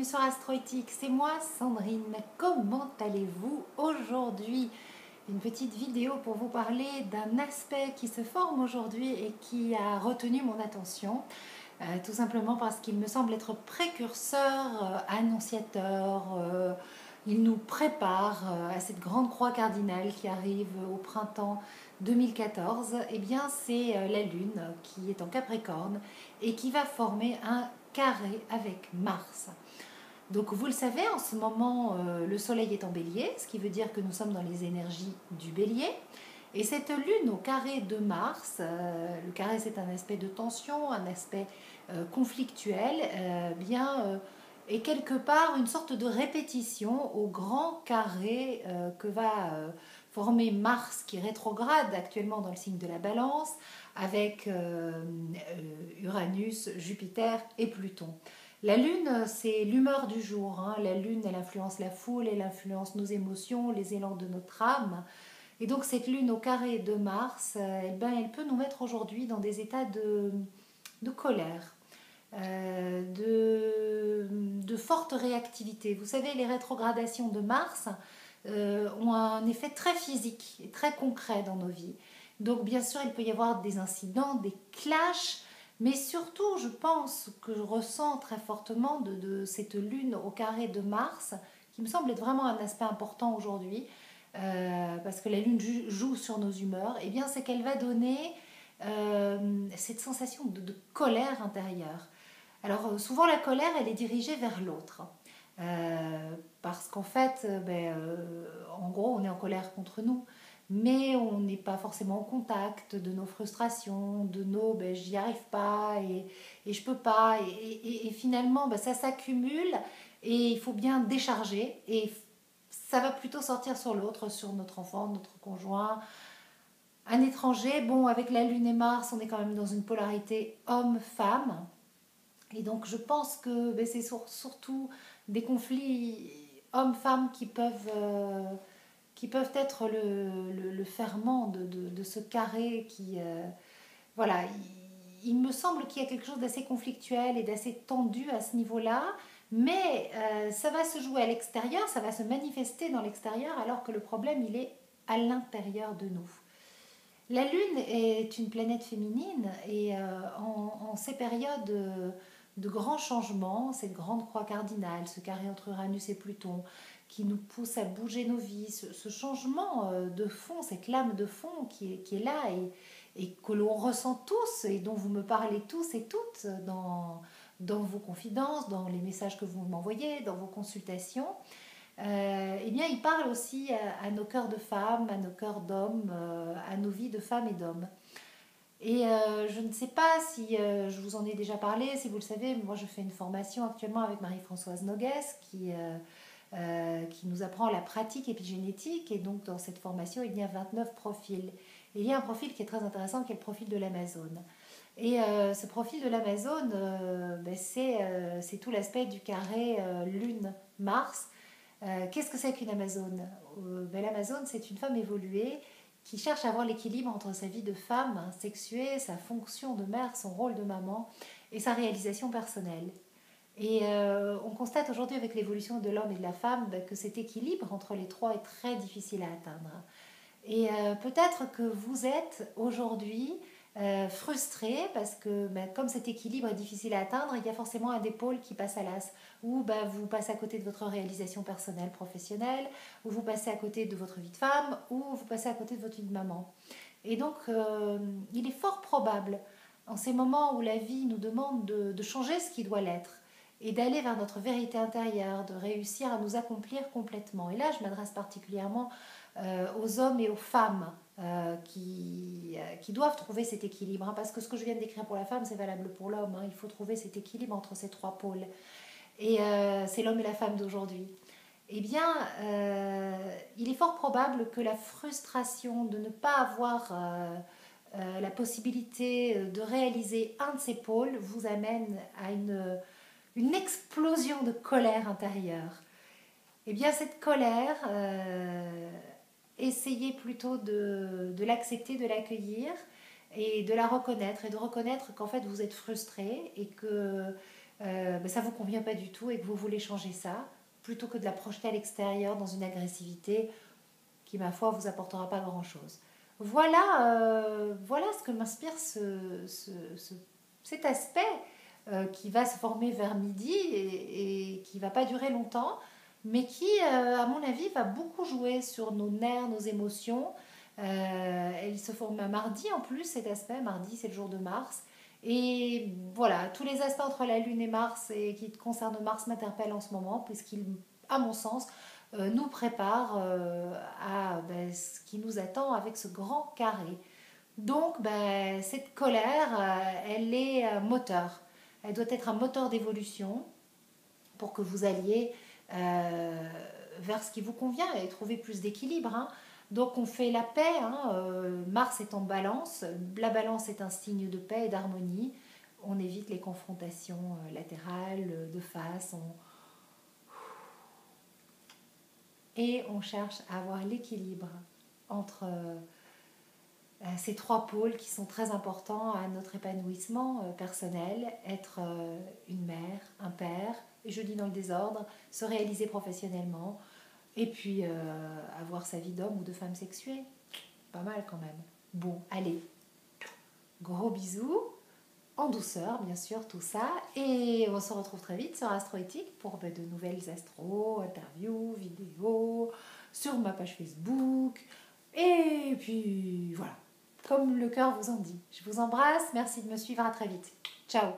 sur Astroéthique, c'est moi Sandrine. Comment allez-vous aujourd'hui? Une petite vidéo pour vous parler d'un aspect qui se forme aujourd'hui et qui a retenu mon attention, tout simplement parce qu'il me semble être précurseur, annonciateur. Il nous prépare à cette grande croix cardinale qui arrive au printemps 2014. Eh bien, c'est la Lune qui est en Capricorne et qui va former un carré avec Mars. Donc vous le savez, en ce moment, le Soleil est en Bélier, ce qui veut dire que nous sommes dans les énergies du Bélier. Et cette Lune au carré de Mars, le carré c'est un aspect de tension, un aspect conflictuel, est quelque part une sorte de répétition au grand carré que va former Mars, qui rétrograde actuellement dans le signe de la Balance, avec Uranus, Jupiter et Pluton. La Lune, c'est l'humeur du jour. La Lune, elle influence la foule, elle influence nos émotions, les élans de notre âme. Et donc cette Lune au carré de Mars, elle peut nous mettre aujourd'hui dans des états de colère, de forte réactivité. Vous savez, les rétrogradations de Mars ont un effet très physique et très concret dans nos vies. Donc bien sûr, il peut y avoir des incidents, des clashs, mais surtout, je pense que je ressens très fortement de cette lune au carré de Mars, qui me semble être vraiment un aspect important aujourd'hui, parce que la lune joue sur nos humeurs, et bien c'est qu'elle va donner cette sensation de colère intérieure. Alors souvent la colère, elle est dirigée vers l'autre. Parce qu'en fait, en gros, on est en colère contre nous, mais on n'est pas forcément au contact de nos frustrations, de nos j'y arrive pas et je peux pas. Et finalement, ça s'accumule et il faut bien décharger. Et ça va plutôt sortir sur l'autre, sur notre enfant, notre conjoint, un étranger. Bon, avec la Lune et Mars, on est quand même dans une polarité homme-femme. Et donc je pense que c'est surtout des conflits hommes-femmes qui peuvent être le ferment de ce carré qui... voilà, il me semble qu'il y a quelque chose d'assez conflictuel et d'assez tendu à ce niveau-là, mais ça va se jouer à l'extérieur, ça va se manifester dans l'extérieur, alors que le problème, il est à l'intérieur de nous. La Lune est une planète féminine et en ces périodes de grands changements, cette grande croix cardinale, ce carré entre Uranus et Pluton, qui nous pousse à bouger nos vies, ce changement de fond, cette lame de fond qui est là et que l'on ressent tous et dont vous me parlez tous et toutes dans vos confidences, dans les messages que vous m'envoyez, dans vos consultations. Eh bien, il parle aussi à nos cœurs de femmes, à nos cœurs d'hommes, à nos vies de femmes et d'hommes. Et je ne sais pas si je vous en ai déjà parlé, si vous le savez, moi je fais une formation actuellement avec Marie-Françoise Noguès qui nous apprend la pratique épigénétique. Et donc dans cette formation, il y a 29 profils. Et il y a un profil qui est très intéressant, qui est le profil de l'Amazone. Et ce profil de l'Amazone, c'est tout l'aspect du carré Lune-Mars. Qu'est-ce que c'est qu'une Amazone? L'Amazone, c'est une femme évoluée qui cherche à avoir l'équilibre entre sa vie de femme sexuée, sa fonction de mère, son rôle de maman et sa réalisation personnelle. Et on constate aujourd'hui avec l'évolution de l'homme et de la femme que cet équilibre entre les trois est très difficile à atteindre. Et peut-être que vous êtes aujourd'hui frustré parce que comme cet équilibre est difficile à atteindre, il y a forcément un des pôles qui passe à l'as. Ou vous passez à côté de votre réalisation personnelle, professionnelle, ou vous passez à côté de votre vie de femme, ou vous passez à côté de votre vie de maman. Et donc, il est fort probable, en ces moments où la vie nous demande de changer ce qui doit l'être, et d'aller vers notre vérité intérieure, de réussir à nous accomplir complètement. Et là, je m'adresse particulièrement aux hommes et aux femmes qui doivent trouver cet équilibre. Parce que ce que je viens de décrire pour la femme, c'est valable pour l'homme. Il faut trouver cet équilibre entre ces trois pôles. Et c'est l'homme et la femme d'aujourd'hui. Eh bien, il est fort probable que la frustration de ne pas avoir la possibilité de réaliser un de ces pôles vous amène à une explosion de colère intérieure. Eh bien, cette colère, essayez plutôt de l'accepter, de l'accueillir et de la reconnaître. Et de reconnaître qu'en fait, vous êtes frustré et que ça ne vous convient pas du tout et que vous voulez changer ça, plutôt que de la projeter à l'extérieur dans une agressivité qui, ma foi, vous apportera pas grand-chose. Voilà ce que m'inspire cet aspect qui va se former vers midi et qui va pas durer longtemps, mais qui, à mon avis, va beaucoup jouer sur nos nerfs, nos émotions. Elle se forme un mardi en plus, cet aspect. Mardi, c'est le jour de Mars. Et voilà, tous les aspects entre la Lune et Mars et qui concernent Mars m'interpellent en ce moment, puisqu'ils, à mon sens, nous préparent à ce qui nous attend avec ce grand carré. Donc, cette colère, elle est moteur. Elle doit être un moteur d'évolution pour que vous alliez vers ce qui vous convient et trouver plus d'équilibre. Hein. Donc, on fait la paix. Hein. Mars est en balance. La balance est un signe de paix et d'harmonie. On évite les confrontations latérales, de face. Et on cherche à avoir l'équilibre entre ces trois pôles qui sont très importants à notre épanouissement personnel, être une mère, un père, et je dis dans le désordre, se réaliser professionnellement, et puis avoir sa vie d'homme ou de femme sexuée. Pas mal quand même. Bon, allez, gros bisous, en douceur bien sûr tout ça, et on se retrouve très vite sur Astroéthique pour de nouvelles astros, interviews, vidéos, sur ma page Facebook, et puis voilà. Comme le cœur vous en dit. Je vous embrasse, merci de me suivre, à très vite. Ciao.